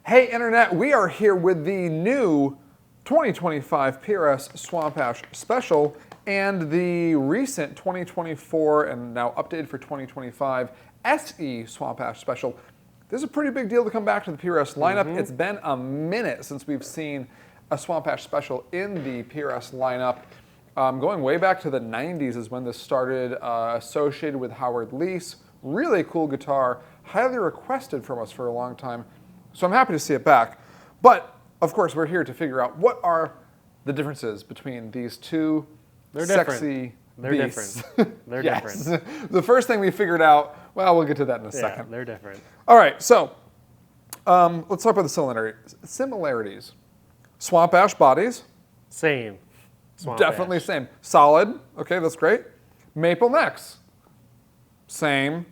Hey Internet, we are here with the new 2025 PRS Swamp Ash Special and the recent 2024 and now updated for 2025 SE Swamp Ash Special. This is a pretty big deal to come back to the PRS lineup. It's been a minute since we've seen a Swamp Ash Special in the PRS lineup. Going way back to the 90s is when this started, associated with Howard Leese. Really cool guitar, highly requested from us for a long time. So I'm happy to see it back. But, of course, we're here to figure out what are the differences between these two sexy beasts. They're different. The first thing we figured out, well, we'll get to that in a second. They're different. All right, so let's talk about the similarities. Swamp Ash bodies. Same. Swamp Definitely Ash. same. Solid. Okay, that's great. Maple necks. Same.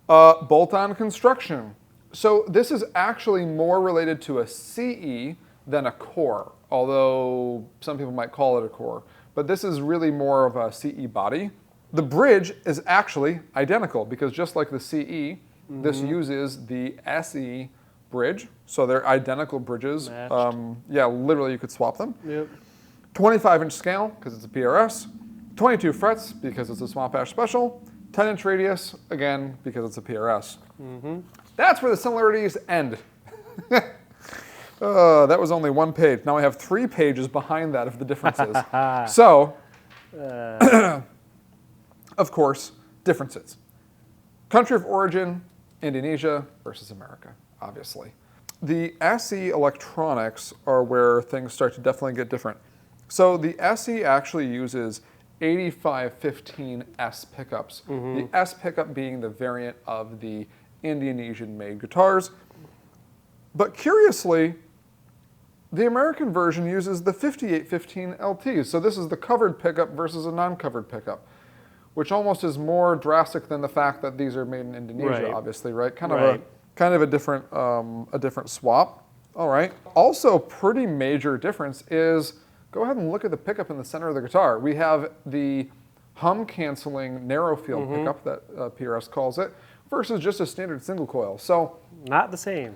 Bolt-on construction. So this is actually more related to a CE than a core, although some people might call it a core. But this is really more of a CE body. The bridge is actually identical because just like the CE, this uses the SE bridge. So they're identical bridges. Yeah, literally you could swap them. Yep. 25-inch scale because it's a PRS. 22 frets because it's a Swamp Ash Special. 10-inch radius, again, because it's a PRS. That's where the similarities end. That was only one page. Now I have 3 pages behind that of the differences. So, of course, differences. Country of origin, Indonesia versus America, obviously. The SE electronics are where things start to definitely get different. So the SE actually uses 8515S pickups. The S pickup being the variant of the Indonesian made guitars. But curiously, the American version uses the 5815 LTs. So this is the covered pickup versus a non-covered pickup, which almost is more drastic than the fact that these are made in Indonesia, obviously, right? Kind of a different swap. All right. Also, pretty major difference is, go ahead and look at the pickup in the center of the guitar. We have the hum canceling narrow field pickup that PRS calls it, versus just a standard single coil. So not the same.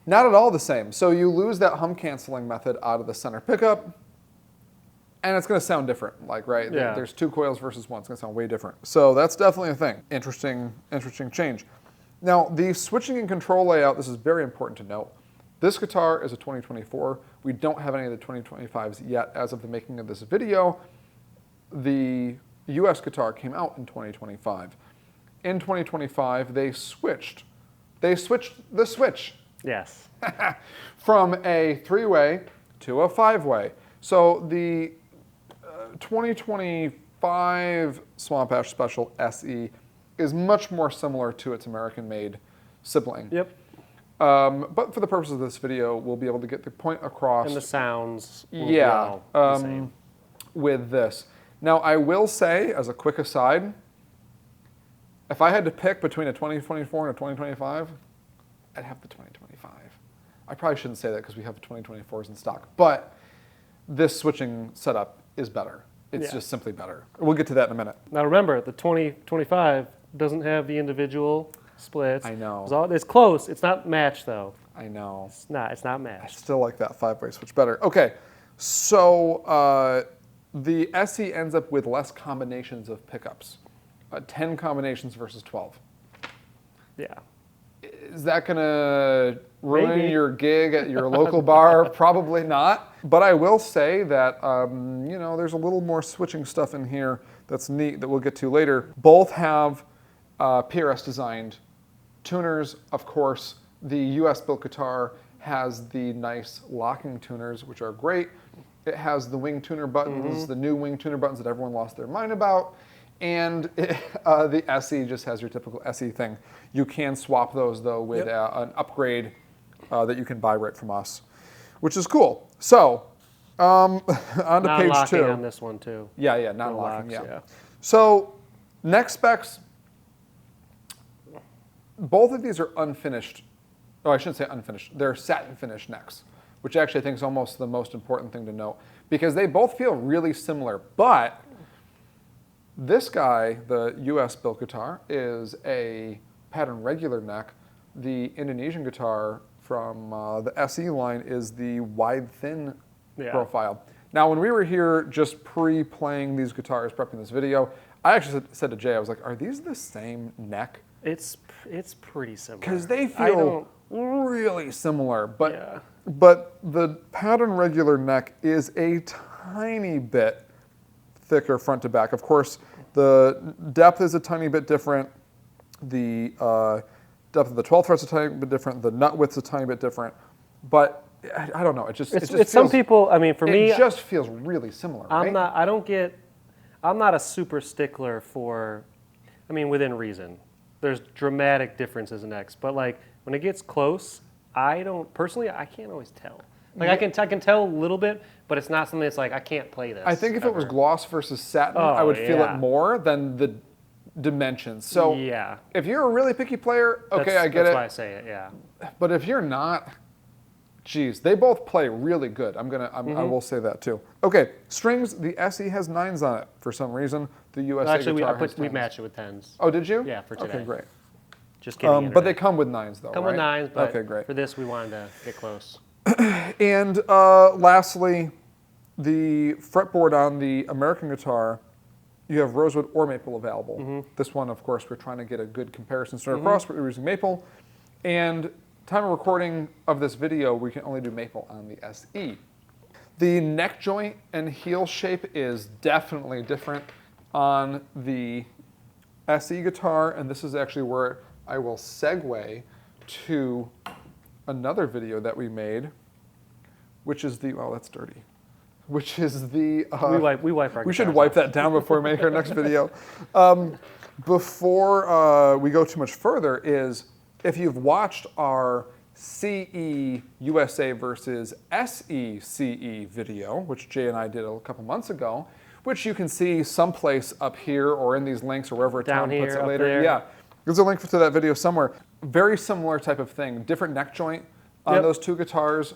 Not at all the same. So you lose that hum canceling method out of the center pickup, and it's going to sound different. Like, right? Yeah. There's 2 coils versus 1. It's going to sound way different. So that's definitely a thing. Interesting change. Now, the switching and control layout, this is very important to note. This guitar is a 2024. We don't have any of the 2025s yet as of the making of this video. The US guitar came out in 2025. In 2025, they switched the switch. Yes. From a 3-way to a 5-way. So the 2025 Swamp Ash Special SE is much more similar to its American-made sibling. Yep. But for the purpose of this video, we'll be able to get the point across. And the sounds will be all the same. With this. Now, I will say, as a quick aside, if I had to pick between a 2024 and a 2025, I'd have the 2025. I probably shouldn't say that because we have 2024s in stock, but this switching setup is better. It's just simply better. We'll get to that in a minute. Now remember, the 2025 doesn't have the individual splits. I know. It's close. It's not matched though. I know. It's not I matched. still like that 5-way switch better. Okay, so the SE ends up with less combinations of pickups. 10 combinations versus 12. Yeah. Is that going to ruin your gig at your local bar? Probably not. But I will say that, there's a little more switching stuff in here that's neat that we'll get to later. Both have PRS designed tuners. Of course, the US built guitar has the nice locking tuners, which are great. It has the wing tuner buttons, the new wing tuner buttons that everyone lost their mind about. And the SE just has your typical SE thing. You can swap those, though, with an upgrade that you can buy right from us, which is cool. So, on to page 2. On this one, too. Yeah, non-locking, yeah. So, neck specs, both of these are unfinished. Oh, I shouldn't say unfinished. They're satin finished necks, which actually I think is almost the most important thing to note, because they both feel really similar, but this guy, the US built guitar, is a pattern regular neck. The Indonesian guitar from the SE line is the wide thin Yeah. profile. Now, when we were here just pre-playing these guitars, prepping this video, I actually said to Jay, I was like, are these the same neck? It's pretty similar. Because they I feel don't- really similar, but Yeah. but the pattern regular neck is a tiny bit thicker front to back. Of course, the depth is a tiny bit different. The depth of the 12th fret's a tiny bit different. The nut width's a tiny bit different. But I don't know. It just It's feels, some people. I mean, for me, it just feels really similar. Right? I'm not a super stickler for. I mean, within reason. There's dramatic differences in necks, but like when it gets close, I can't always tell. Like I can tell a little bit, but it's not something that's like I can't play this. I think if it was gloss versus satin, I Oh, would feel yeah. it more than the dimensions. So yeah, if you're a really picky player, okay, that's, I get that's it. why I say it. Yeah. But if you're not, geez, they both play really good. I will say that too. Okay, strings. The SE has 9s on it for some reason. The USA Actually, guitar has we 10s. matched it with 10s. Oh, did you? Yeah, for today. Okay, great. Just kidding. But they come with 9s though, come right? with 9s, but okay, great. for this we wanted to get close. And lastly, the fretboard on the American guitar, you have rosewood or maple available. This one, of course, we're trying to get a good comparison straight across, but we're using maple. And time of recording of this video, we can only do maple on the SE. The neck joint and heel shape is definitely different on the SE guitar, and this is actually where I will segue to another video that we made, which is the, well, that's dirty, which is the... we wipe our We should guitars wipe off. that down before we make our next video. Before we go too much further is, if you've watched our CE USA versus SE CE video, which Jay and I did a couple months ago, which you can see someplace up here or in these links or wherever Down Tom puts here, it up later. there. Yeah, there's a link to that video somewhere. Very similar type of thing, different neck joint on Yep. those two guitars,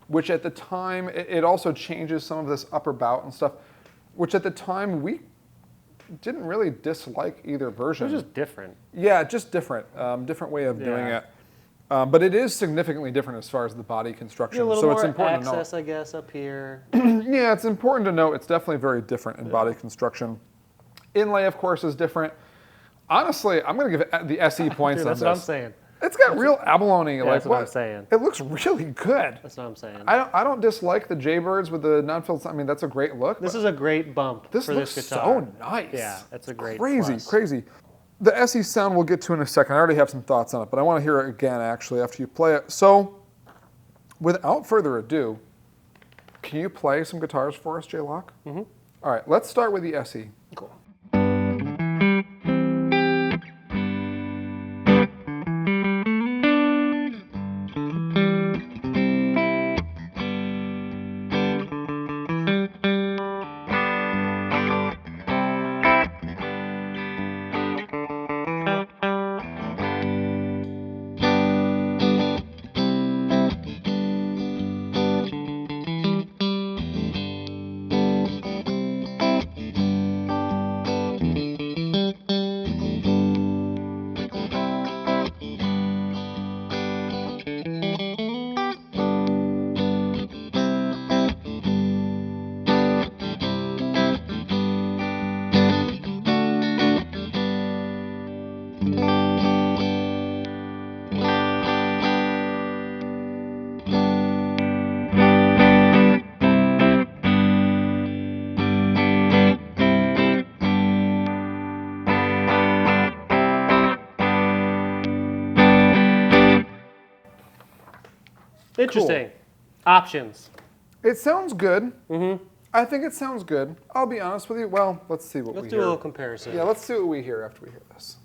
which at the time, it also changes some of this upper bout and stuff, which at the time we didn't really dislike either It version. was just different. Yeah, just different, different way of doing Yeah. it. But it is significantly different as far as the body construction. A little so more it's important access, to I guess, up here. note. Yeah, it's important to note it's definitely very different in body construction. Inlay, of course, is different. Honestly, I'm going to give it the SE points Dude, on that's this. what I'm saying. It's got real abalone. Like that's what I'm saying. It looks really good. That's what I'm saying. I don't dislike the Jaybirds with the non-filled. I mean, that's a great look. This but is a great bump this for looks this guitar. so nice. Yeah, that's a great crazy, plus. crazy. The SE sound we'll get to in a second. I already have some thoughts on it, but I want to hear it again actually after you play it. So, without further ado, can you play some guitars for us, J Lock? Mm-hmm. All right, let's start with the SE. Cool. Interesting. Options. It sounds good. Mm-hmm. I think it sounds good. I'll be honest with you. Well, let's see what Let's we do hear. a little comparison. Yeah, let's see what we hear after we hear this.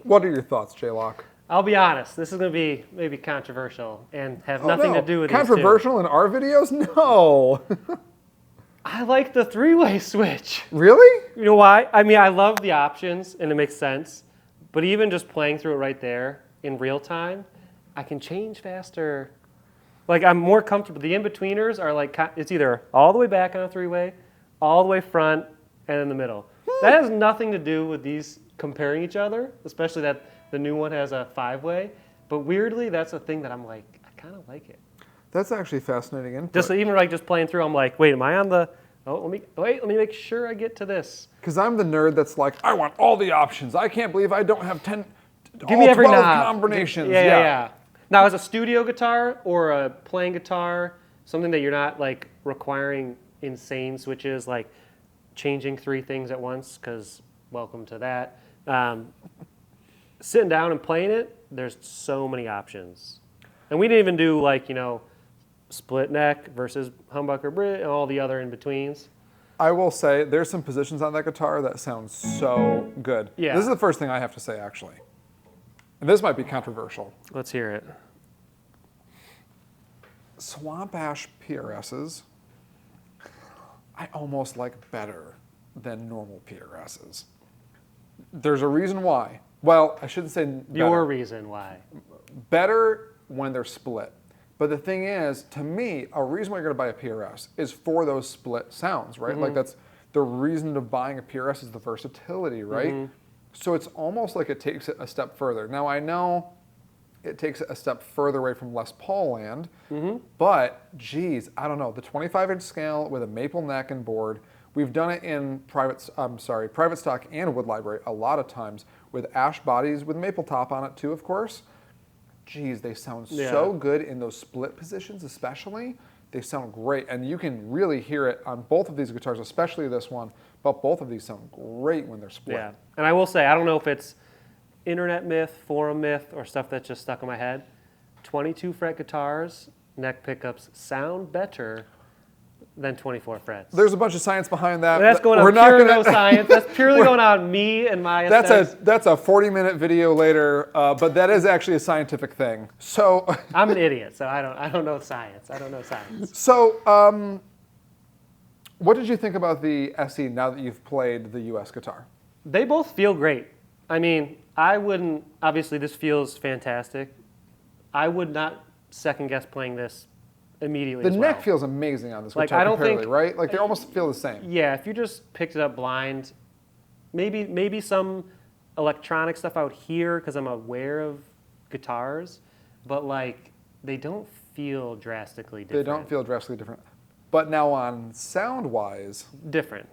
What are your thoughts, J-Lock? I'll be honest. This is going to be maybe controversial and have nothing to do with controversial in our videos? No. I like the three-way switch. Really? You know why? I mean, I love the options and it makes sense, but even just playing through it right there in real time, I can change faster. Like I'm more comfortable. The in-betweeners are like, it's either all the way back on a three-way, all the way front, and in the middle. That has nothing to do with these comparing each other, especially that the new one has a five-way. But weirdly, that's a thing that I'm like, I kind of like it. That's actually fascinating input. Just even like just playing through, I'm like, wait, am I on the? Oh, let me make sure I get to this. Because I'm the nerd that's like, I want all the options. I can't believe I don't have 10, Give me every 12 knob. combinations. Yeah. Now, as a studio guitar or a playing guitar, something that you're not like requiring insane switches, like changing 3 things at once, because welcome to that. Sitting down and playing it, there's so many options. And we didn't even do like, split neck versus humbucker bridge and all the other in-betweens. I will say there's some positions on that guitar that sound so good. Yeah. This is the first thing I have to say, actually. And this might be controversial. Let's hear it. Swamp Ash PRSs, I almost like better than normal PRSs. There's a reason why. Well, I shouldn't say better. Your reason why. Better when they're split. But the thing is, to me, a reason why you're going to buy a PRS is for those split sounds, right? Like that's the reason of buying a PRS is the versatility, right? So it's almost like it takes it a step further. Now I know it takes it a step further away from Les Paul land, but geez, I don't know. The 25-inch scale with a maple neck and board, we've done it in private stock and wood library a lot of times with ash bodies with maple top on it too, of course. Geez, they sound so good in those split positions especially. They sound great, and you can really hear it on both of these guitars, especially this one, but both of these sound great when they're split. Yeah, and I will say, I don't know if it's internet myth, forum myth, or stuff that's just stuck in my head. 22 fret guitars, neck pickups sound better than 24 frets. There's a bunch of science behind that. That's going on pure no science. That's purely going on me and my aesthetics. That's a 40-minute video later, but that is actually a scientific thing. So I'm an idiot, so I don't know science. I don't know science. So what did you think about the SE now that you've played the US guitar? They both feel great. I mean, I wouldn't, obviously this feels fantastic. I would not second guess playing this immediately. The neck feels amazing on this guitar, I don't comparatively, think, right? Like they almost feel the same. Yeah, if you just picked it up blind, maybe some electronic stuff out here because I'm aware of guitars, but like they don't feel drastically different. They don't feel drastically different. But now on sound-wise, different.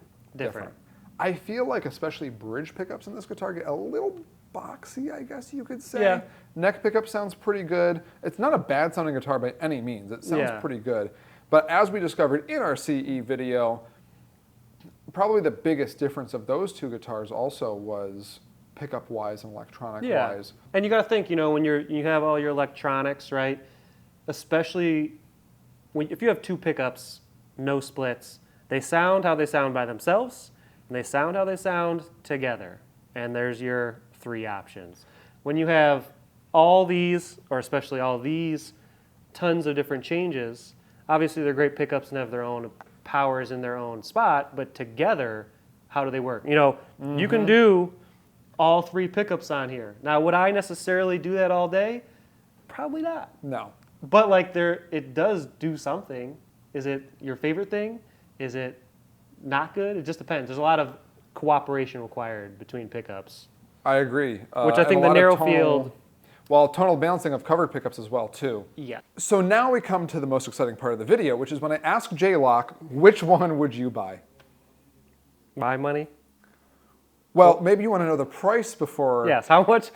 I feel like especially bridge pickups in this guitar get a little boxy, I guess you could say. Yeah. Neck pickup sounds pretty good. It's not a bad sounding guitar by any means. It sounds Yeah. pretty good. But as we discovered in our CE video, probably the biggest difference of those two guitars also was pickup-wise and electronic-wise. And you got to think, when you have all your electronics, right? Especially if you have two pickups, no splits, they sound how they sound by themselves, and they sound how they sound together. And there's your 3 options. When you have all these, or especially all these, tons of different changes, obviously they're great pickups and have their own powers in their own spot, but together, how do they work? You can do all 3 pickups on here. Now, would I necessarily do that all day? Probably not. No. But it does do something. Is it your favorite thing? Is it not good? It just depends. There's a lot of cooperation required between pickups. I agree. Which I think the narrow field. Well, tonal balancing of covered pickups as well, too. Yeah. So now we come to the most exciting part of the video, which is when I ask J-Lock, which one would you buy? My money? Well, maybe you want to know the price before. Yes. How much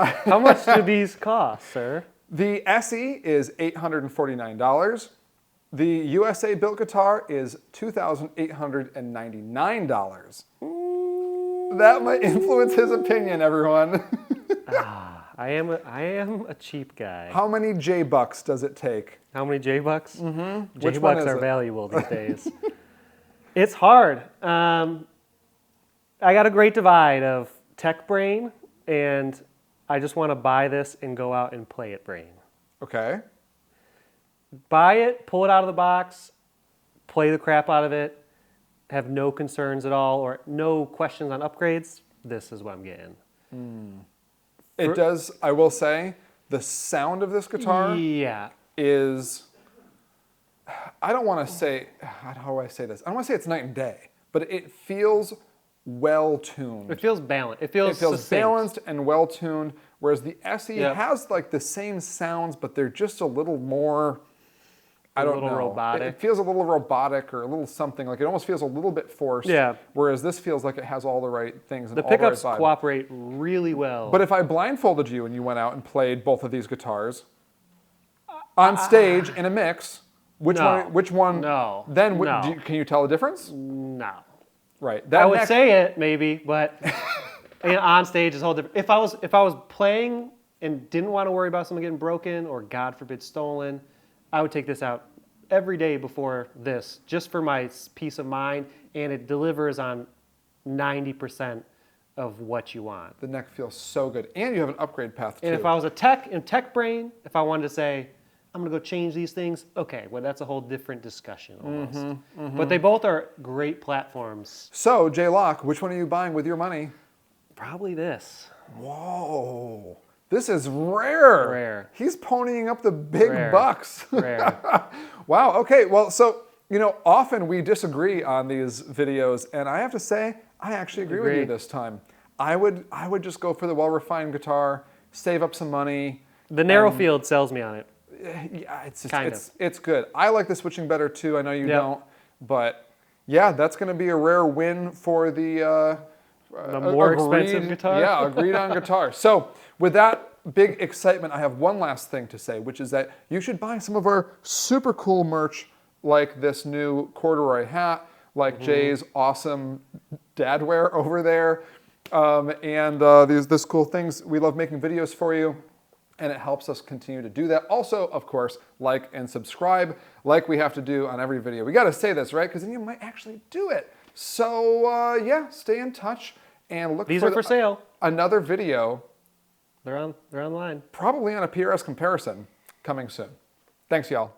do these cost, sir? The SE is $849. The USA built guitar is $2,899. That might influence his opinion, everyone. I am a cheap guy. How many J-bucks does it take? How many J-bucks? Mm-hmm. J-bucks are valuable these days. It's hard. I got a great divide of tech brain, and I just want to buy this and go out and play it brain. Okay. Buy it, pull it out of the box, play the crap out of it, have no concerns at all or no questions on upgrades. This is what I'm getting. It does, I will say, the sound of this guitar is, I don't want to say, how do I say this? I don't want to say it's night and day, but it feels well-tuned. It feels balanced. It feels balanced and well-tuned, whereas the SE has like the same sounds, but they're just a little more, I don't know. A little robotic. It feels a little robotic or a little something, like it almost feels a little bit forced. Yeah. Whereas this feels like it has all the right things and the all the right pickups vibe. cooperate really well. But if I blindfolded you and you went out and played both of these guitars on stage in a mix, which one? No. Then No. Can you tell the difference? No. Right. I would say it maybe, but on stage is a whole different. If I was playing and didn't want to worry about something getting broken or God forbid stolen, I would take this out every day before this, just for my peace of mind, and it delivers on 90% of what you want. The neck feels so good, and you have an upgrade path too. And if I was a tech brain, if I wanted to say, I'm gonna go change these things, okay, well that's a whole different discussion almost. But they both are great platforms. So, J Lock, which one are you buying with your money? Probably this. Whoa. This is rare. Rare. He's ponying up the big bucks. Rare. Wow, okay, well, so, often we disagree on these videos, and I have to say, I actually agree with you this time. I would just go for the well-refined guitar, save up some money. The narrow field sells me on it. Yeah, it's good. I like the switching better too. I know you don't, but yeah, that's going to be a rare win for the more expensive guitar. Yeah, agreed on guitar. So with that big excitement, I have one last thing to say, which is that you should buy some of our super cool merch, like this new corduroy hat, like Jay's awesome dadwear over there, and this cool things. We love making videos for you. And it helps us continue to do that. Also, of course, like and subscribe, like we have to do on every video. We got to say this, right? Because then you might actually do it. So yeah, stay in touch and look. These are for sale. Another video. They're online. Probably on a PRS comparison coming soon. Thanks, y'all.